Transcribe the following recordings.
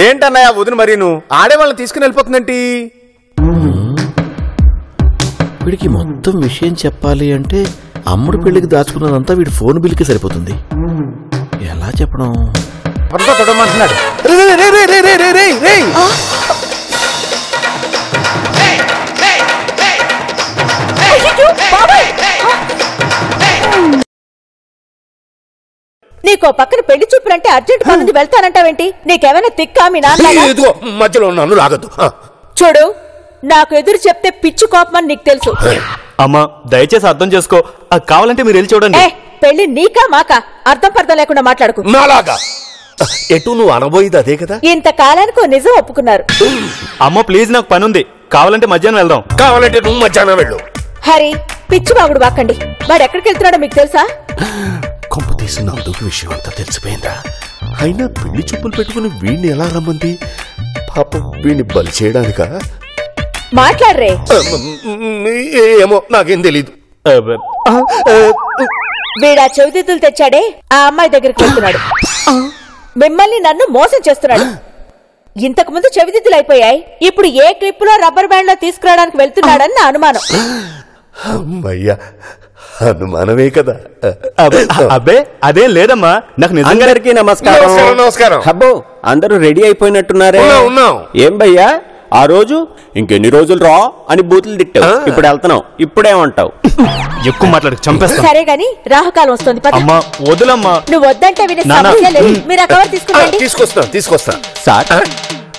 ఏంటన్నయ్య వదిన మరి నువ్వు ఆడేవాళ్ళని తీసుకుని వెళ్ళిపోతుందేంటి? వీడికి మొత్తం విషయం చెప్పాలి అంటే అమ్ముడు పెళ్లికి దాచుకున్నదంతా వీడి ఫోన్ బిల్కి సరిపోతుంది. ఎలా చెప్పడం? తొడమంటున్నాడు. నీకో పక్కన పెళ్లి చూపులంటే అర్జెంట్ పనుంది వెళ్తానంటావేంటి? నీకేమైనా తిక్కా మీ నాన్న? మధ్యలో నన్ను లాగద్దు. చూడు, నాకు ఎదురు చెప్తే పిచ్చి కోపమని నీకు తెలుసు. అమ్మా దయచేసి అర్థం చేసుకో. కావాలంటే మీరు వెళ్ళి చూడండి. పెళ్లి నీకా మాకా? అర్థం పర్థం లేకుండా మాట్లాడుకు. నాలాగా ఎటు నువ్వు అనబోయేది అదే కదా. ఇంతకాలానికి నిజం ఒప్పుకున్నారు. అమ్మ ప్లీజ్, నాకు పని ఉంది. కావాలంటే మధ్యాహ్నం వెళ్దాం. కావాలంటే నువ్వు మధ్యాహ్నం వెళ్ళు. హరి, పిచ్చి బాగుడు వాకండి. వాడు ఎక్కడికి వెళ్తున్నాడో మీకు తెలుసా? కొంప తీసి నందుకు విషయం అంతా తెలిసిపోయిందా? అయినా పెళ్లి చూపులు పెట్టుకుని వీడిని ఎలా రమ్మంది? పాపం వీడిని బలి చేయడానిక? మాట్లాడరే. ఏమో నాకేం తెలీదు. వీడా చెవిదిద్దులు తెచ్చాడే ఆ అమ్మాయి దగ్గరికి వెళ్తున్నాడు. మిమ్మల్ని నన్ను మోసం చేస్తున్నాడు. ఇంతకు ముందు చెవిదిద్దులు అయిపోయాయి. ఇప్పుడు ఏ క్లిప్ లో రబ్బర్ బ్యాండ్ లో తీసుకురావడానికి వెళ్తున్నాడని నా అనుమానం. అమ్మయ్యా, అనుమానమే కదా. అబ్బే అదేం లేదమ్మా. నాకు అందరికీ నమస్కారం. నమస్కారం. అబ్బో, అందరూ రెడీ అయిపోయినట్టున్నారే. ఏం భయ్యా, ఆ రోజు ఇంకెన్ని రోజులు రా అని బూతులు తిట్టావు, ఇప్పుడు వెళ్తున్నావు, ఇప్పుడేమంటావు? ఎక్కువ మాట్లాడి చంపేస్తా. సరే గాని రాహుకాలం వస్తుంది. అమ్మా వదులమ్మా. నువ్వు వద్దంటే వినే సమస్య లేదు. మీరు ఆ కవర్ తీసుకురండి. తీసుకొస్తా. సార్,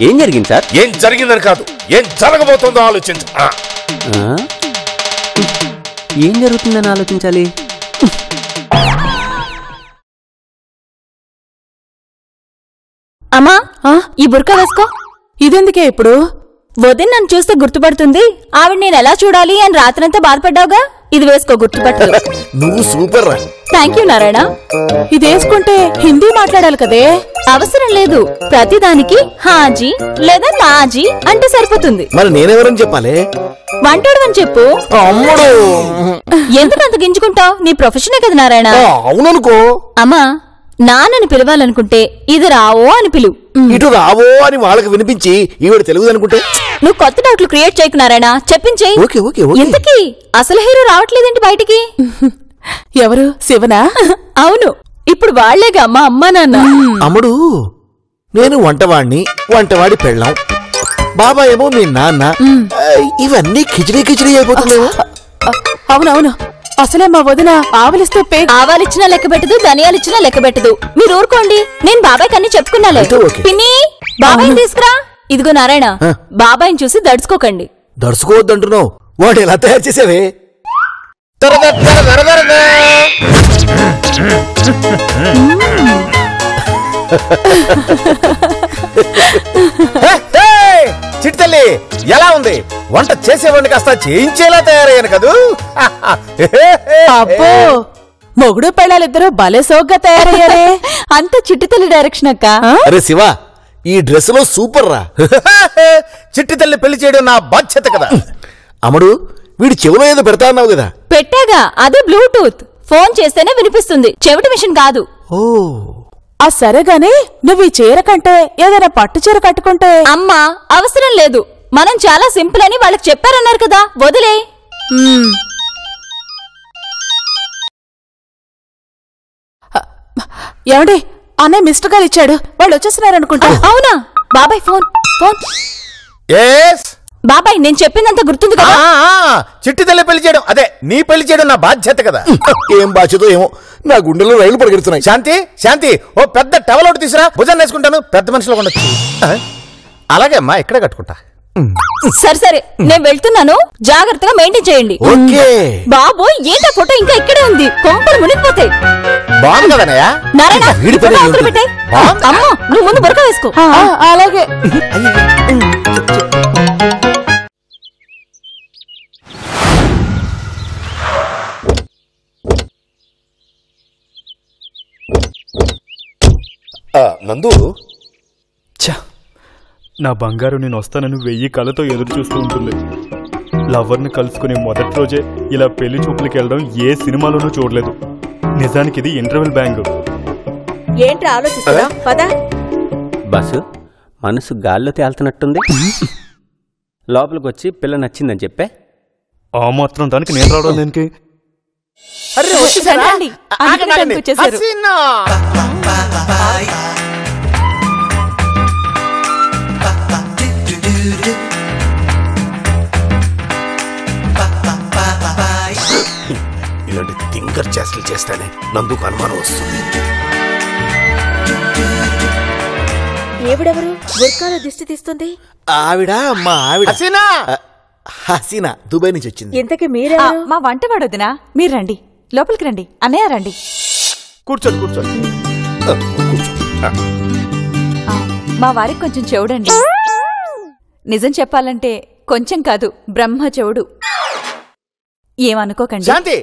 ఏం జరిగింది సార్? ఏం జరిగిందని కాదు, ఏం జరగబోతుందో ఆలోచించు. ఏం జరుగుతుందని ఆలోచించాలి. అమ్మా, ఈ బుర్కా వేసుకో. ఇదెందుకే ఇప్పుడు? వదిన నన్ను చూస్తే గుర్తుపడుతుంది. ఆవిడ నేను ఎలా చూడాలి అని రాత్రంతా బాధపడ్డావుగా. ఇది వేసుకో, గుర్తుపట్టదు. నువ్వు సూపర్ రా. Thank you Narayana. ఇది వేసుకుంటే హిందీ మాట్లాడాలి కదే. అవసరం లేదు, ప్రతిదానికి హాజీ లేదా నాజీ అంటే సరిపోతుంది. మరి నేనెవరని చెప్పాలి? వంటాడు అని చెప్పు. ఎందుకు అంత గింజుకుంటావు? నీ ప్రొఫెషనే కదా నారాయణ. అవుననుకో. అమ్మా, నాన్నని పిలవాలనుకుంటే ఇది రావో అని పిలువు. ఇటు రావో అని వాళ్ళకి వినిపించి ఈవిడ తెలుగు అనుకుంటే నువ్వు కొత్త డౌట్లు క్రియేట్ చేయకు నారాయణ. చెప్పించేయి. ఇంతకీ అసలు హీరో రావట్లేదేంటి బయటికి? ఎవరు? శివనా? అవును, ఇప్పుడు వాళ్లేగా అమ్మా అమ్మా నాన్న. అమ్ముడు, నేను వంటవాణ్ణి, వంటవాడి పెళ్ళాం, బాబా ఏమో మీ నాన్న. ఇవన్నీ కిచిడి కిచిడి అయిపోతున్నాయో. అవునవును, అసలే మా వదిన ఆవలిస్తే ఆవాలిచ్చినా లెక్క పెట్టదు, ధనియాలిచ్చినా లెక్క పెట్టదు. మీరు ఊరుకోండి, నేను బాబాయ్ కన్నీ చెప్పుకున్నాలే. పిన్ని, బాబాయ్ తీసుకురా. ఇదిగో నారాయణ, బాబాయ్ని చూసి దడుచుకోకండి. దడుచుకోవద్దంటున్నావు, వాడు ఎలా తయారు చేసేవే? చిట్టితల్లి ఎలా ఉంది? వంట చేసేవాడిని కాస్త చేయించేలా తయారయ్యాను కదూ. అబ్బో, మొగుడు పెళ్ళాలిద్దరూ భలే సోగ్గా తయారయ్యారే. అంత చిట్టితల్లి డైరెక్షన్ అక్క. అరే శివ, ఈ డ్రెస్ లో సూపర్ రా. చిట్టితల్లి పెళ్లి చేయడం నా బాధ్యత కదా. అమ్ముడు, వీడి చెవులో ఏదో పెడతా అన్నావు కదా. పెట్టాగా, అదే బ్లూటూత్. ఫోన్ చేస్తేనే వినిపిస్తుంది, చెవిటి మిషన్ కాదు. ఓ, ఆ సరేగాని నువ్వు ఈ చీర కంటే ఏదైనా పట్టు చీర కట్టుకుంటే. అమ్మా, అవసరం లేదు, మనం చాలా సింపుల్ అని వాళ్ళకి చెప్పారన్నారు కదా, వదిలే. ఏమండి, అన్నయ్య మిస్టర్ గారు ఇచ్చాడు, వాళ్ళు వచ్చేస్తున్నారనుకుంటా. అవునా? బాబాయ్ ఫోన్. బాబాయ్, నేను చెప్పిందంతా గుర్తుంది కదా? చిట్టితల్లి పెళ్లి చేయడం, అదే నీ పెళ్లి చేయడం నా బాధ్యత కదా. ఏం బాధ్యతో ఏమో, నా గుండెలో రైలు పరిగెడుతున్నాయి. శాంతి, ఓ పెద్ద టవల్ ఒకటి తీసురా, భుజాన్ని వేసుకుంటాను, పెద్ద మనుషులు ఉండొచ్చు. అలాగే అమ్మా, ఇక్కడే కట్టుకుంటా. సరే సరే, నేను వెళ్తున్నాను, జాగ్రత్తగా మెయింటైన్ చేయండి. బాబు, ఏంటా ఫోటో ఇంకా ఇక్కడే ఉంది, కొంపలు మునిగిపోతాయి. బాగుంది కదనయ్య. అమ్మో, నువ్వు ముందు బురక వేసుకో. అలాగే. నందు, నా బంగారు నేను వస్తానని 1000 కళ్ళతో ఎదురు చూస్తూ ఉంటుంది. లవర్ని కలుసుకునే మొదటి రోజే ఇలా పెళ్లి చూపులకి వెళ్ళడం ఏ సినిమాలోనూ చూడలేదు. నిజానికి ఇది ఇంటర్వెల్ బ్యాంక్. ఏంట్రా ఆలోచిస్తున్నా? పద. బస్సు, మనసు గాల్లో తేలుతున్నట్టుంది. లోపలికి వచ్చి పిల్ల నచ్చిందని చెప్పే. ఆ మాత్రం దానికి నేను రావడం దేనికి? అరే వచ్చేసారా? రండి. ఆగండి, ఆగండి. వచ్చేసారు. హసీనా! ఇలాంటి తింగర్ చేష్టలు చేస్తానే నందుకు అనుమానం వస్తుంది. ఏవిడెవరు గుర్కాలో దిష్టి తీస్తుంది? ఆవిడ మా ఆవిడ హసీనా! హసీనా దుబాయ్ నుంచి వచ్చింది. ఇంతకీ మీరెవరు? మా వంటవాడు వదినా, మీరు రండి, లోపలికి రండి. అన్నయ్య రండి. కూర్చోండి కూర్చోండి. కూర్చో. మా వారికి కొంచెం చెవుడండి. నిజం చెప్పాలంటే కొంచెం కాదు, బ్రహ్మ చెవుడు. ఏమనుకోకండి. శాంతి,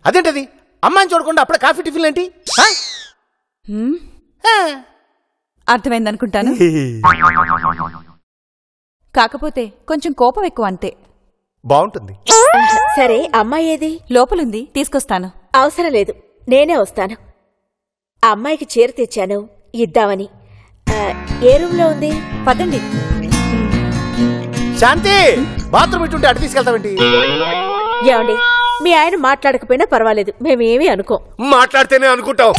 అదేంటది అమ్మాయిని చూడకుండా అప్పుడే కాఫీ టిఫిన్ ఏంటి? అర్థమైందనుకుంటాను. కాకపోతే కొంచెం కోపం ఎక్కువ అంతే. బాగుంటుంది. సరే, అమ్మాయి ఏది? లోపలుంది, తీసుకొస్తాను. అవసరం లేదు, నేనే వస్తాను. ఆ అమ్మాయికి చీర తెచ్చాను ఇద్దామని. ఏ రూమ్ లో ఉంది? పదండి. శాంతి, బాత్రూమ్ ఇటుంటే అటు తీసుకెళ్తావేంటి? ఏమండి, మీ ఆయన మాట్లాడకపోయినా పర్వాలేదు, మేమేమీ అనుకోం. మాట్లాడితేనే అనుకుంటావు.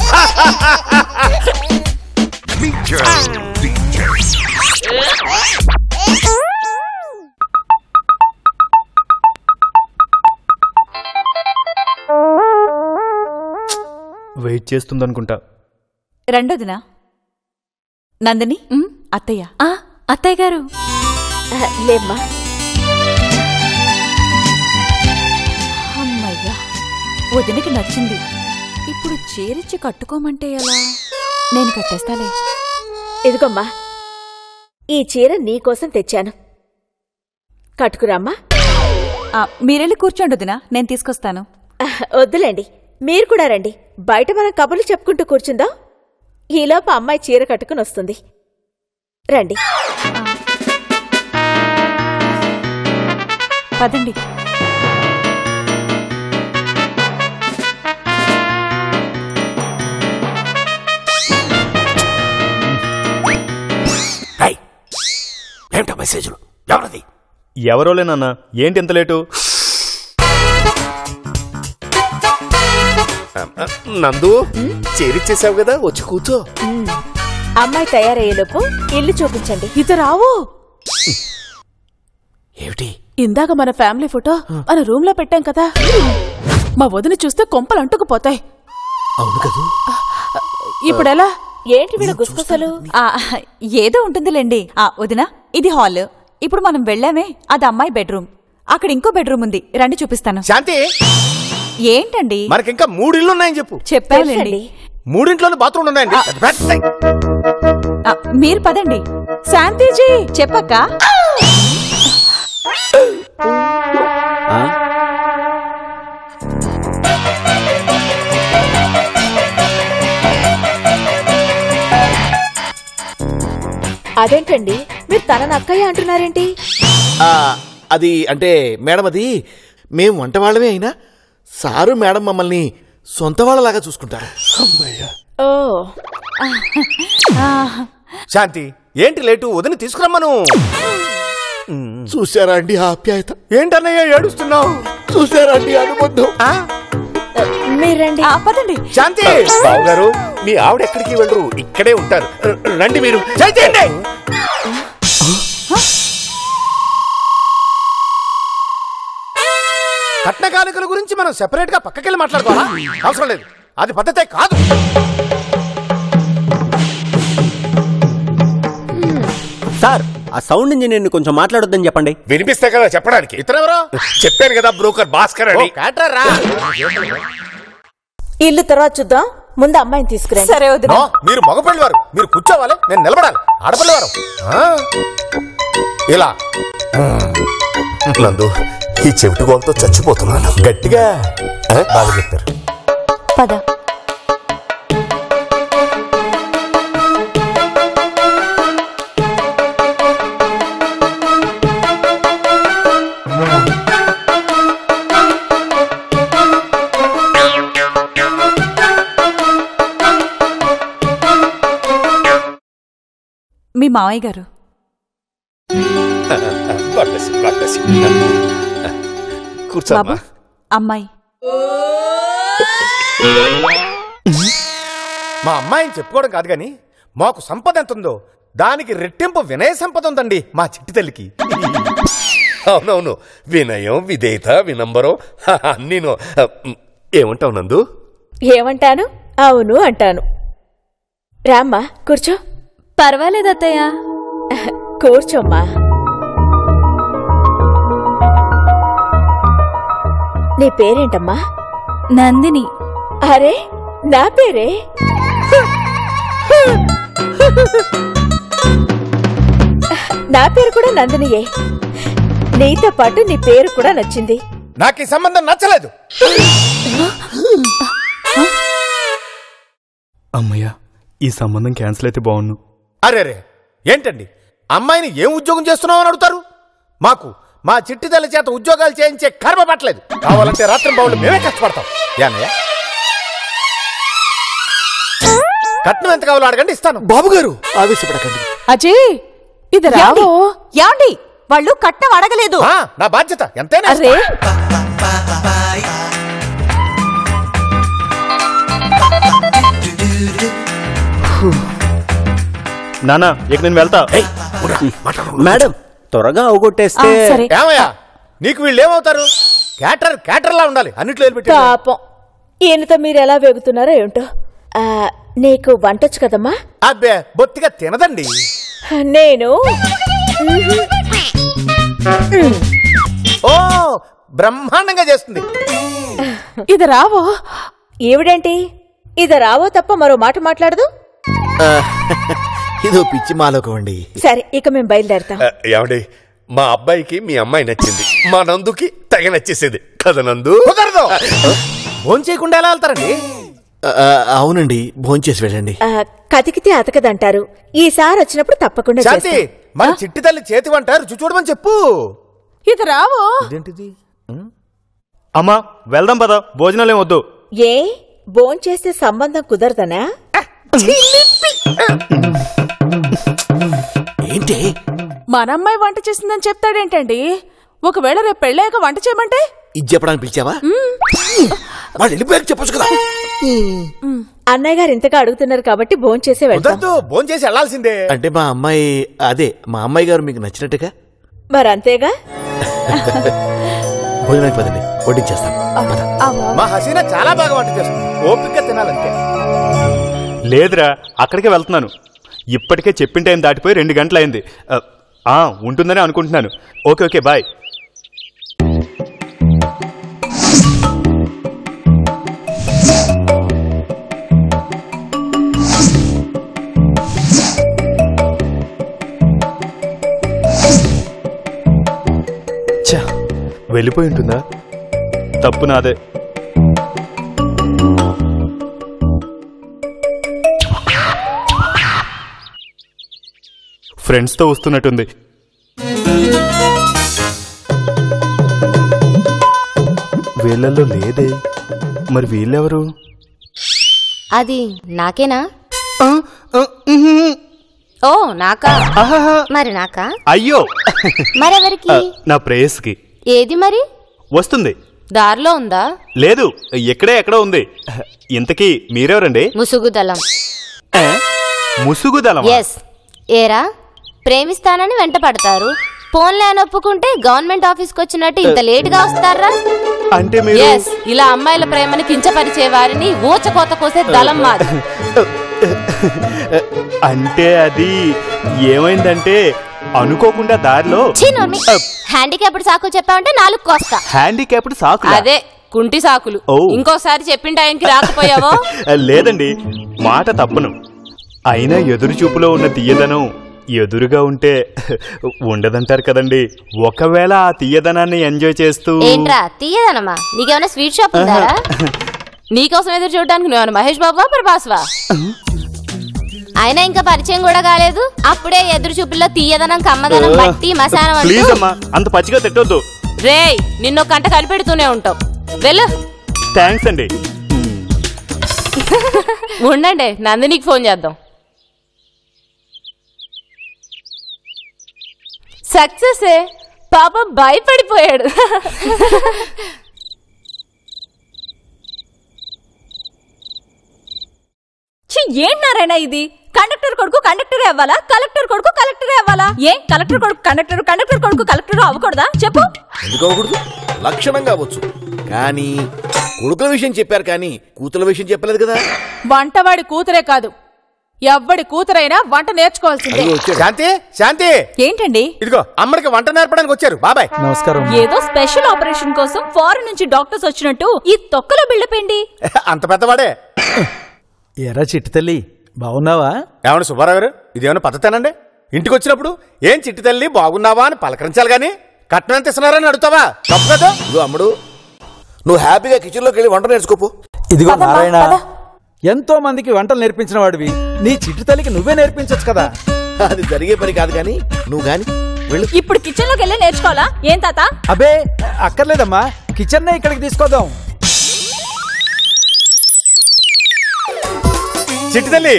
వెయిట్ చేస్తుందనుకుంటా. రెండోదినా నందిని. అత్తయ్య. అత్తయ్య గారు. లేమ్మా. అమ్మయ్యా, వదినకి నచ్చింది. ఇప్పుడు చీరిచ్చి కట్టుకోమంటే ఎలా? నేను కట్టేస్తాలే. ఇదిగోమ్మా, ఈ చీర నీకోసం తెచ్చాను, కట్టుకురామ్మా. మీరెళ్ళి కూర్చోండి వదినా, నేను తీసుకొస్తాను. వద్దులేండి, మీరు కూడా రండి. బయట మనం కబుర్లు చెప్పుకుంటూ కూర్చుందాం. ఈలోపు అమ్మాయి చీర కట్టుకుని వస్తుంది. రండి. పదండి. ఏమిటా మెసేజ్లు? ఎవరది? ఎవరోలేనన్నా, ఏంటి ఎంత లేటు? నందు, చేరిచ్చేసావు కదా, వచ్చి కూర్చో. అమ్మాయి తయారయ్యేలోపు ఇల్లు చూపించండి. ఇది రావు. ఏమిటి? ఇందాక మన ఫ్యామిలీ ఫోటో మన రూమ్ లో పెట్టాం కదా, మా వదిన చూస్తే కొంపలు అంటుకుపోతాయి. అవును కదా. ఇప్పుడెలా? ఏంటి వీళ్ళ గుసగుసలు? ఏదో ఉంటుందిలేండి. వదినా, ఇది హాల్. ఇప్పుడు మనం వెళ్ళామే, అది అమ్మాయి బెడ్రూమ్. అక్కడ ఇంకో బెడ్రూమ్ ఉంది, రండి చూపిస్తాను. శాంతి, ఏంటండి? మనకింకా 3 ఇళ్ళు ఉన్నాయని చెప్పు. చెప్పాలండి. 3 బాత్రూమ్లు ఉన్నాయండి. మీరు పదండి. శాంతిజీ చెప్పక్క. అదేంటండి, మీరు తనని అక్కయ్య అంటున్నారేంటి? అది అంటే మేడం, అది మేం వంట వాళ్ళమే అయినా సారు మేడం మమ్మల్ని సొంత వాళ్ళలాగా చూసుకుంటారు. ఓ, శాంతి, ఏంటి లేటు? వదిన తీసుకురమ్మను. చూసారా అండి ఆప్యాయత? ఏంటన్నయ్య ఏడుస్తున్నావు? చూసారా అండి అనుబంధం? మీరండి. పదండి. శాంతి బాబు గారు, మీ ఆవిడ ఎక్కడికి వెళ్ళరు, ఇక్కడే ఉంటారు. రండి మీరు. చేయండి. కట్న కానుకల గురించి మనం సెపరేట్ గా పక్కకెళ్ళి మాట్లాడుకోవాలా? అవసరం లేదు, అది పద్ధతే కాదు. సార్, ఆ సౌండ్ ఇంజనీర్ని కొంచెం మాట్లాడొద్దని చెప్పండి. వినిపిస్తే కదా చెప్పడానికి. ఇతరెవరో చెప్పాను కదా, బ్రోకర్ భాస్కర్ అని. కాటరా. ఇల్లు తర్వాత చూద్దాం, ముందు అమ్మాయిని తీసుకురండి. సరే వదినా. మీరు మగపల్లి వారు, మీరు కూర్చోవాలి, నేను నిలబడాలి. ఆడపల్లి వారు ఇలా. నందు, ఈ చెవిటి గోలతో చచ్చిపోతున్నాను. గట్టిగా బాగా చెప్పారు. పద. మీ మావయ్య గారు కూర్చోమ్మా. అమ్మాయి మా అమ్మాయిని చెప్పుకోవడం కాదు గాని మాకు సంపద ఎంత ఉందో దానికి రెట్టింపు వినయ సంపద ఉందండి మా చిట్టి తల్లికి. అవునవును, వినయం, విధేయత, వినంబరం అన్నీను. ఏమంటావు నందు? ఏమంటాను? అవును అంటాను. రామ్మా కూర్చో. పర్వాలేదు అత్తయ్య. కూర్చోమ్మా. నీ పేరేంటమ్మా? నందిని. అరే నా పేరే. నా పేరు కూడా నందినియే. నీతో పాటు నీ పేరు కూడా నచ్చింది. నాకు ఈ సంబంధం నచ్చలేదు. అమ్మయ్యా, ఈ సంబంధం క్యాన్సిల్ అయితే బాగుండు. అరే ఏంటండి అమ్మాయిని ఏం ఉద్యోగం చేస్తున్నావు అని అడుగుతారు? మాకు మా చిట్టి తల్లి చేత ఉద్యోగాలు చేయించే కర్మ పట్టలేదు. కావాలంటే రాత్రి బావులు మేమే కష్టపడతాం. యానయ్య కట్నం ఎంత కావాలో అడగండి, ఇస్తాను. బాబు గారు ఆవేశపడకండి. అజయ్ ఇది రావు. యాండి వాళ్ళు కట్నం అడగలేదు. నా బాధ్యత ఎంతైనా. అరే నానా ఇక నేను వెళ్తా. మేడం త్వరగా అవగొట్టేస్తే. ఏమయ్యా నీకు వీళ్ళు ఏమవుతారు? క్యాటర్లా ఉండాలి అన్నిట్లో పెట్టి. పాపం ఈయనతో మీరు ఎలా వేగుతున్నారో ఏంటో. నీకు వంటొచ్చు కదమ్మా? అబ్బే బొత్తిగా తినదండి. నేను ఓ బ్రహ్మాండంగా చేస్తుంది. ఇది రావో. ఈవిడేంటి ఇది రావో తప్ప మరో మాట మాట్లాడదు. ఇదో పిచ్చి మాలోకం అండి. సరే ఇక మేము బయలుదేరతాం. ఏమండి, మా అబ్బాయికి మీ అమ్మాయి నచ్చింది, మా నందుకి తెగ నచ్చేసేది కదా నందు. కుదరదు. ఫోన్ చేయకుండా ఎలా వెళ్తారండి? అవునండి, భోంచేసి వెళ్ళండి. కతికితే అతకదంటారు. ఈసారి వచ్చినప్పుడు తప్పకుండా శాంతి చేస్తాం. మన చిట్టి తల్లి చేతి వంట రుచి చూడమని చెప్పు. ఇది రావో. ఇదేంటిది? అమ్మా వెళ్దాం పద, భోజనాలేం వద్దు. ఏ భోంచేస్తే సంబంధం కుదరదనా? ఏంటి మనమ్మాయి వంట చేసిందని చెప్తాడేంటండి? ఒకవేళ రేపు పెళ్ళాక వంట చేయమంటే? ఇది చెప్పడానికి పిలిచావా? వాళ్ళు వెళ్ళిపోయాక చెప్పొచ్చు కదా. అన్నయ్య గారు ఇంతగా అడుగుతున్నారు కాబట్టి భోంచేసే వెళ్తాం. కుదరదు, భోజనం చేసి వెళ్లాల్సిందే. అంటే మా అమ్మాయి గారు మీకు నచ్చినట్టుగా. మరంతేగా. భోజనానికి పదండి, వడ్డించేస్తాం. మా హసీనా చాలా బాగా వంట చేస్తుంది. ఓపిక తినాలంతే. లేదురా, అక్కడికే వెళ్తున్నాను. ఇప్పటికే చెప్పిన టైం దాటిపోయి 2 గంటలైంది. ఉంటుందని అనుకుంటున్నాను. Okay bye. వెళ్ళిపోయి ఉంటుందా? తప్పు నాదే. ఫ్రెండ్స్తో వస్తున్నట్టుంది. వీళ్ళల్లో లేదే, మరి వీళ్ళెవరు? అది నాకేనా? ఓ నాకా? మరి నాకా? అయ్యో మరెవరికి? నా ప్రేయస్కి. ఏది మరి? వస్తుంది. దారిలో ఉందా? లేదు, ఎక్కడో ఉంది. ఇంతకీ మీరెవరండి? ముసుగుదలం. ముసుగుదలం? ఎస్. ఏరా ప్రేమిస్తానని వెంట పడతారు, ఫోన్లే అని ఒప్పుకుంటే గవర్నమెంట్ ఆఫీస్కి వచ్చినట్టు ఇంత లేట్ గా వస్తారా? అంటే మీరు ఇలా అమ్మాయిల ప్రేమని కించపరిచే వారిని ఊచకోత కోసే దళం మాది. అంటే అది ఏమైందంటే అనుకోకుండా దారిలో. హ్యాండిక్యాప్డ్ సాకులు చెప్పావంటే 4 కోస్తా. హ్యాండిక్యాప్డ్ సాకులు? అదే కుంటి సాకులు. ఇంకోసారి చెప్పిన టైంకి రాకపోయావో? లేదండి, మాట తప్పను. అయినా ఎదురు చూపులో ఉన్న తీయదనం ఎదురుగా ఉంటే ఉండదంటారు కదండి. ఒకవేళ ఆ తీయదనాన్ని ఎంజాయ్ చేస్తూ. ఏంట్రా తీయదనమా? నీకేమైనా స్వీట్ షాప్ ఉందా? నీకోసం ఎదురు చూడడానికి నువ్వు మహేష్ బాబువా ప్రభాస్వా? అయినా ఇంకా పరిచయం కూడా కాలేదు, అప్పుడే ఎదురు చూపుల్లో తీయదనం కమ్మదనం బట్టి మసానం. ప్లీజ్ అమ్మా, అంత పచ్చిగా తిట్టొద్దు. రేయ్ నిన్నొక గంట కలిపెడుతూనే ఉంటావు. వెళ్ళు. థ్యాంక్స్ అండి. ఉండండి, నందినికి ఫోన్ చేద్దాం. సక్సెస్. పాపం భయపడిపోయాడు. ఏం నారాయణ ఇది? కండక్టర్ కొడుకు కండక్టరే అవ్వాలా, కలెక్టర్ కొడుకు కలెక్టరే అవ్వాలా? ఏ కలెక్టర్ కొడుకు కండక్టర్, కండక్టర్ కొడుకు కలెక్టర్ అవ్వకూడదా? చెప్పు. ఎందుకు అవ్వకూడదు? లక్షణంగా అవ్వచ్చు. కానీ కొడుకుల విషయం చెప్పారు కానీ కూతుల విషయం చెప్పలేదు కదా. వంటవాడి కూతురే కాదు, ఎవ్వడి కూతురైనా వంట నేర్చుకోవాల్సిందే. శాంతి, శాంతి. ఏంటండి? ఇదిగో అమ్మడికి వంట నేర్పడానికి వచ్చారు బాబాయ్. నమస్కారం. ఏదో స్పెషల్ ఆపరేషన్ కోసం ఫారెన్ నుంచి డాక్టర్స్ వచ్చినట్టు ఈ తొక్కలో బిళ్ళపేండి. అంత పెద్దవాడే. ఎరా చిట్టి తల్లి, బాగున్నావా? ఏమన్నా సుబ్బారావు గారు, ఇదేమన్నా పద్ధతేనండి? ఇంటికి వచ్చినప్పుడు ఏం చిట్టి తల్లి బాగున్నావా అని పలకరించాలి గాని కట్నం ఎంత ఇస్తున్నారని అడుగుతావా? తప్పు కదా. ఇదిగో అమ్ముడు, నువ్వు హ్యాపీగా కిచెన్ లోకి వెళ్ళి వంట నేర్చుకోపు. ఇదిగో నారాయణ, ఎంతో మందికి వంటలు నేర్పించిన వాడివి, నీ చిట్టి తల్లికి నువ్వే నేర్పించచ్చు కదా. అది జరిగే పని కాదు కానీ నువ్వు గాని వెళ్ళు. ఇప్పుడు కిచెన్ లోకి వెళ్ళి నేర్చుకోవాలా ఏం తాత? అబే అక్కర్లేదమ్మా, కిచెన్ నే ఇక్కడికి తీసుకొద్దాం. చిట్టి తల్లి,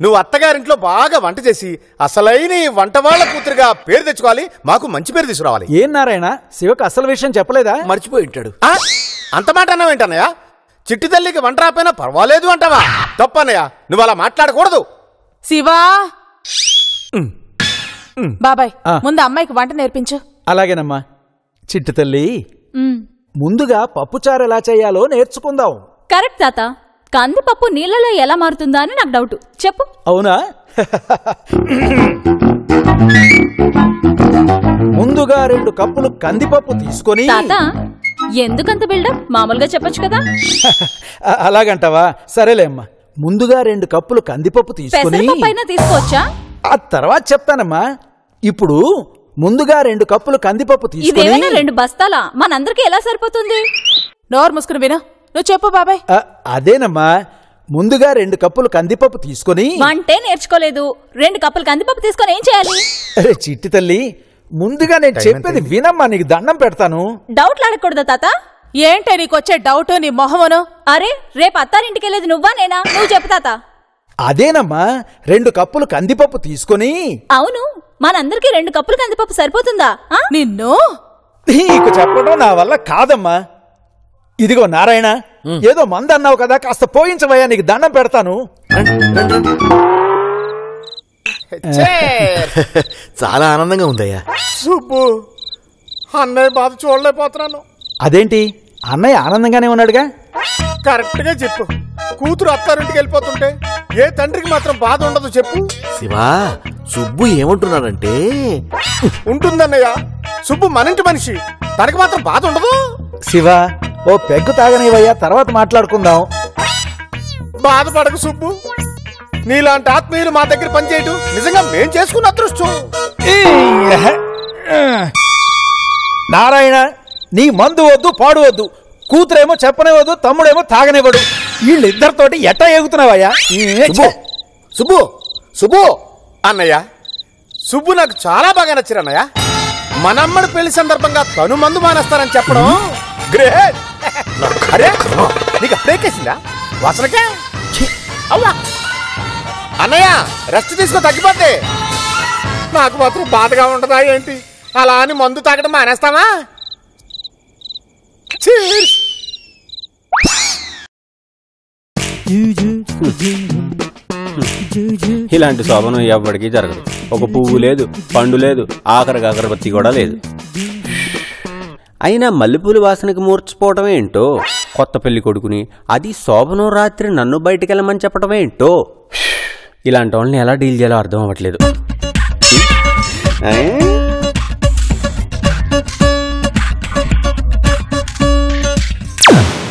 నువ్వు అత్తగారింట్లో బాగా వంట చేసి అసలైన ఈ వంట వాళ్ళ కూతురుగా పేరు తెచ్చుకోవాలి. మాకు మంచి పేరు తీసుకురావాలి. ఏం నారాయణ, శివకు అసలు విషయం చెప్పలేదా? మర్చిపోయి ఉంటాడు. అంత మాట అన్నావేంటన్నయ్య? చిట్టి తల్లికి వంట రాపోయినా పర్వాలేదు అంటావా? తప్పన్నయ్య, నువ్వు అలా మాట్లాడకూడదు. శివా, బాబాయ్ ముందు అమ్మాయికి వంట నేర్పించు. అలాగేనమ్మా. చిట్టి తల్లి, ముందుగా పప్పుచారు ఎలా చేయాలో నేర్చుకుందాం. కరెక్ట్ తాత. కందిపప్పు నీళ్లలో ఎలా మారుతుందా అని నాకు డౌట్. చెప్పు. అవునా? ముందుగా 2 కప్పులు కందిపప్పు తీసుకొని. తాత ఎందుకంత బిల్డప్? మామూలుగా చెప్పొచ్చు కదా. అలాగంటావా? సరేలే అమ్మా. ముందుగా 2 కప్పులు కందిపప్పు తీసుకొని. పెసరపప్పు తీసుకోవచ్చా? ఆ తర్వాత చెప్తానమ్మా. ఇప్పుడు ముందుగా 2 కప్పులు కందిపప్పు తీసుకొని. ఇదేమైనా 2 బస్తాలా? మనందరికి ఎలా సరిపోతుంది? నోరు మూసుకుని విను. నువ్వు చెప్పు బాబాయ్. అదేనమ్మా, ముందుగా 2 కప్పులు కందిపప్పు తీసుకొని. వంటే నేర్చుకోలేదు, 2 కప్పులు కందిపప్పు తీసుకొని ఏం చేయాలి? అరే చిట్టి తల్లి, ముందుగా నేను చెప్పేది వినమ్మా, నీకు దండం పెడతాను. డౌట్లు అడగకూడదా తాత? ఏంటే నీకొచ్చే డౌట్ నీ మొహమును? అరే రేపు అత్తారింటికి వెళ్ళేది నువ్వా నేనా? నువ్వు చెప్పు తాత. అదేనమ్మా, 2 కప్పులు కందిపప్పు తీసుకొని. అవును, మనందరికి 2 కప్పులు కందిపప్పు సరిపోతుందా? నిన్ను నీకు చెప్పడం నా వల్ల కాదమ్మా. ఇదిగో నారాయణ, ఏదో మందు అన్నావు కదా, కాస్త పోయించవయ్యా, నీకు దండం పెడతాను. చాలా ఆనందంగా ఉందయ్యా. సుబ్బు, అన్నయ్య బాధ చూడలేకపోతున్నాను. అదేంటి, అన్నయ్య ఆనందంగానే ఉన్నాడుగా? కరెక్ట్ గా చెప్పు. కూతురు అత్తారింటికి వెళ్ళిపోతుంటే ఏ తండ్రికి మాత్రం బాధ ఉండదు చెప్పు. శివా, సుబ్బు ఏమంటున్నాడంటే. ఉంటుందన్నయ్య, సుబ్బు మనింటి మనిషి, తనకి మాత్రం బాధ ఉండదు. శివ, ఓ పెగ్గు తాగనివయ్యా, తర్వాత మాట్లాడుకుందాం. బాధపడకు సుబ్బు, నీలాంటి ఆత్మీయులు మా దగ్గర పనిచేయటం నిజంగా మేం చేసుకున్న అదృష్టం. నారాయణ, నీ మందు వద్దు, పాడు వద్దు. కూతురేమో చెప్పనివ్వదు, తమ్ముడేమో తాగనివ్వడు. వీళ్ళిద్దరితోటి ఎట్టా ఎగుతున్నావయ్యా? సుబ్బు, సుబ్బు అన్నయ్య, సుబ్బు నాకు చాలా బాగా నచ్చారు అన్నయ్య. మనమ్మడి పెళ్లి సందర్భంగా తను మందు మానేస్తారని చెప్పడం గ్రేట్. అరే నీకు అప్పుడేకేసిందా వాసనకే? అవ్వా అన్నయ్య, రెస్ట్ తీసుకో, తగ్గిపోతే. నాకు మాత్రం బాధగా ఉండదా ఏంటి? అలా అని మందు తాగడం మానేస్తావా? ఇలాంటి శోభనం ఎవ్వడికి జరగదు. ఒక పువ్వు లేదు, పండు లేదు, ఆఖరికి అగరబత్తి కూడా లేదు. అయినా మల్లెపూల వాసనకి మూర్చిపోవటం ఏంటో, కొత్త పెళ్లి కొడుకుని అది శోభనం రాత్రి నన్ను బయటికెళ్ళమని చెప్పటం ఏంటో. ఇలాంటి వాళ్ళని ఎలా డీల్ చేయాలో అర్థం అవ్వట్లేదు.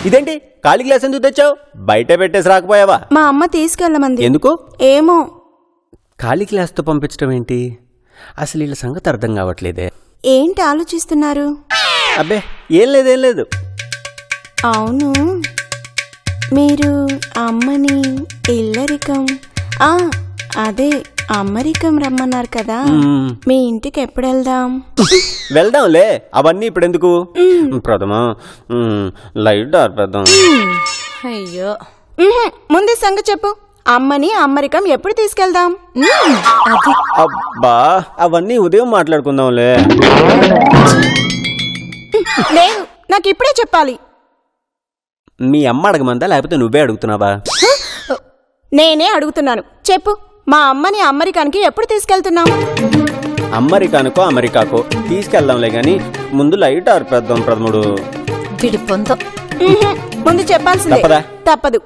ఇదేంటి ఖాళీ గ్లాస్ ఎందుకు తెచ్చావు? బయట పెట్టేసి రాకపోయావా? మా అమ్మ తీసుకెళ్ళమంది. ఎందుకు? ఏమో. ఖాళీ గ్లాస్తో పంపించడం ఏంటి? అసలు వీళ్ళ సంగతి అర్థం కావట్లేదే. ఏంటి ఆలోచిస్తున్నారు? అబ్బే ఏం లేదు. అవును, మీరు అమ్మని ఇల్లరికం, అదే అమ్మరికం రమ్మన్నారు కదా, మీ ఇంటికి ఎప్పుడు వెళ్దాం? వెళ్దాంలే, అవన్నీ ఇప్పుడెందుకు. ప్రథమ లైట్ ఆర్పేద్దాం. అయ్యో, ముందే సంగతి చెప్పు. అమ్మని అమెరికం ఎప్పుడు తీసుకెళ్దాం? అబ్బా అవన్నీ ఉదయం మాట్లాడుకుందాంలే. లేదు, నాకు ఇప్పుడే చెప్పాలి. మీ అమ్మ అడగమందా లేకపోతే నువ్వే అడుగుతున్నావా? నేనే అడుగుతున్నాను. చెప్పు, మా అమ్మని అమెరికానికి ఎప్పుడు తీసుకెళ్తున్నాం? అమెరికాకో తీసుకెళ్దాంలే గాని ముందు లైట్ ఆర్పేద్దాం ప్రథముడు. ముందు చెప్పాల్సిందే. తప్పదు.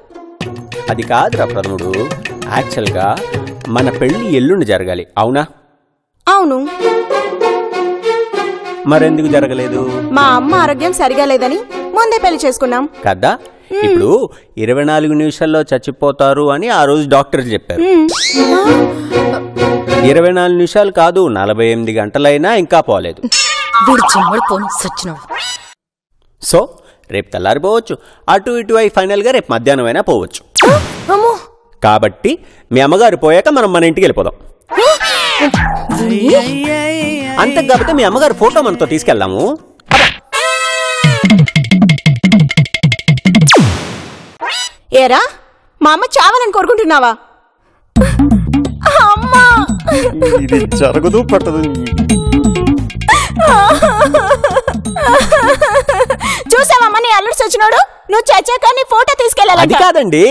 అది కాదురా ప్రథముడు, యాక్చువల్ గా మన పెళ్లి ఎల్లుండి జరగాలి, అవునా? అవును. మరెందుకు జరగలేదు? మా అమ్మ ఆరోగ్యం సరిగా లేదని ముందే పెళ్లి చేసుకున్నాం కదా. ఇప్పుడు 24 నిమిషాల్లో చచ్చిపోతారు అని ఆ రోజు డాక్టర్లు చెప్పారు. 24 నిమిషాలు కాదు, 48 గంటలైనా ఇంకా పోలేదు. సో రేపు తెల్లారిపోవచ్చు, అటు ఇటు అయి ఫైనల్ గా రేపు మధ్యాహ్నం అయినా పోవచ్చు. కాబట్టి మీ అమ్మగారు పోయాక మనం మన ఇంటికి వెళ్ళిపోదాం. అంతే కాబట్టి మీ అమ్మగారు ఫోటో మనతో తీసుకెళ్దాము. ఏరా, మా అమ్మ చావాలని కోరుకుంటున్నావా? అమ్మా, ఇది జరగదు పట్టదు. చూసావమ్మా నీ అల్లుడు చచ్చినాడు. నువ్వు చచ్చాక నీ ఫోటో తీసుకెళ్ళాలి. అది కాదండి.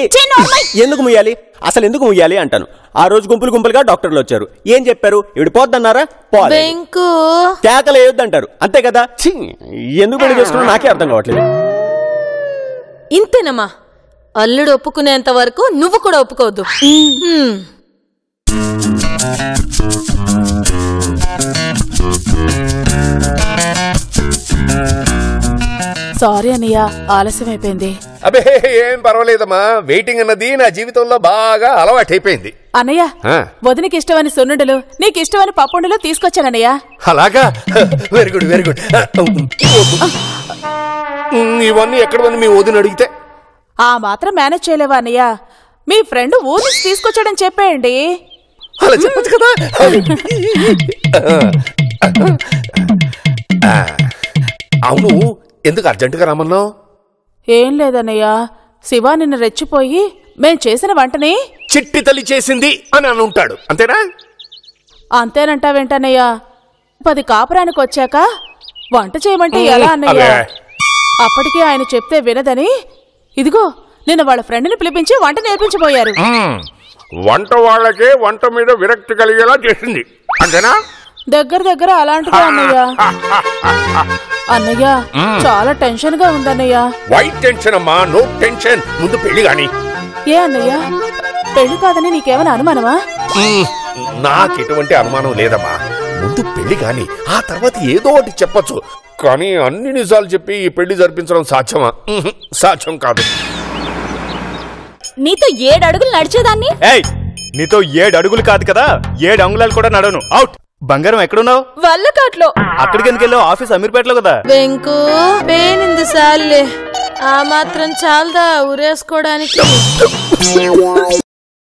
ఎందుకు ముయ్యాలి? అసలు ఎందుకు ముయ్యాలి అంటాను. ఆ రోజు గుంపులుగా డాక్టర్లు వచ్చారు. ఏం చెప్పారు? ఇవిడ పోద్దన్నారా? కేకలు వేయొద్దంటారు, అంతే కదా. ఎందుకు పెళ్లి చేసుకున్నా నాకే అర్థం కావట్లేదు. ఇంతేనమ్మా, అల్లుడు ఒప్పుకునేంత వరకు నువ్వు కూడా ఒప్పుకోవద్దు. సారీ అన్నయ్య, ఆలస్యం అయిపోయింది. అబే ఏం పర్వాలేదమ్మా, వెయిటింగ్ అన్నది నా జీవితంలో బాగా అలవాటైపోయింది. అన్నయ్య, వదినికి ఇష్టమని సున్నుండలు, నీకు ఇష్టమని పప్పుండలు తీసుకొచ్చానన్నయ్య. అలాగా? Very good very good. ఇవన్నీ ఎక్కడవని మీ వదిన అడిగితే? ఆ మాత్రం మేనేజ్ చేయలేవా అన్నయ్య? మీ ఫ్రెండ్ ఊరు నుంచి తీసుకొచ్చాడని చెప్పేయండి. అలా చెప్పచ్చు కదా. అవును, ఎందుకు అర్జెంటుగా రమ్మన్నావు? ఏం లేదన్నయ్య, శివ నిన్న రెచ్చిపోయి మేం చేసిన వంటని చిట్టి తల్లి చేసింది అని అనుంటాడు, అంతేనా? అంతేనంటావేంటన్నయ్య? 10 కాపురానికి వచ్చాక వంట చేయమంటే ఎలా అన్నయ్య? అప్పటికే ఆయన చెప్తే వినదని ఇదిగో నిన్న వాళ్ళ ఫ్రెండ్ని పిలిపించి వంట నేర్పించబోయారు. వంట వాళ్ళకే వంట మీద విరక్తి కలిగేలా చేసింది, అంతేనా? దగ్గర అలాంటిదే అన్నయ్య. అన్నయ్య చాలా టెన్షన్ గా ఉందన్నయ్య. వైట్ టెన్షన్ అమ్మా, నో టెన్షన్. ముందు పెళ్లి గాని. ఏ అన్నయ్య, పెళ్లి కాదని నీకేమైనా అనుమానమా? నాకు ఎటువంటి అనుమానం లేదమ్మా. ముందు పెళ్లి గాని, ఆ తర్వాత ఏదో ఒకటి చెప్పొచ్చు. కానీ అన్ని నిజాలు చెప్పి ఈ పెళ్లి జరిపించడం సాధ్యమా? సాధ్యం కాదు. నీతో 7 అడుగులు నడిచేదాన్ని. నీతో 7 అడుగులు కాదు కదా, 7 అంగుళాలు కూడా నడవను. అవుట్. బంగారం ఎక్కడున్నావు? వల్లకాట్లో. అక్కడికి ఎందుకు వెళ్ళావు? ఆఫీస్ అమీర్పేటలో కదా. వెంకు పేనింది సార్లే, ఆ మాత్రం చాలదా ఊరేసుకోవడానికి?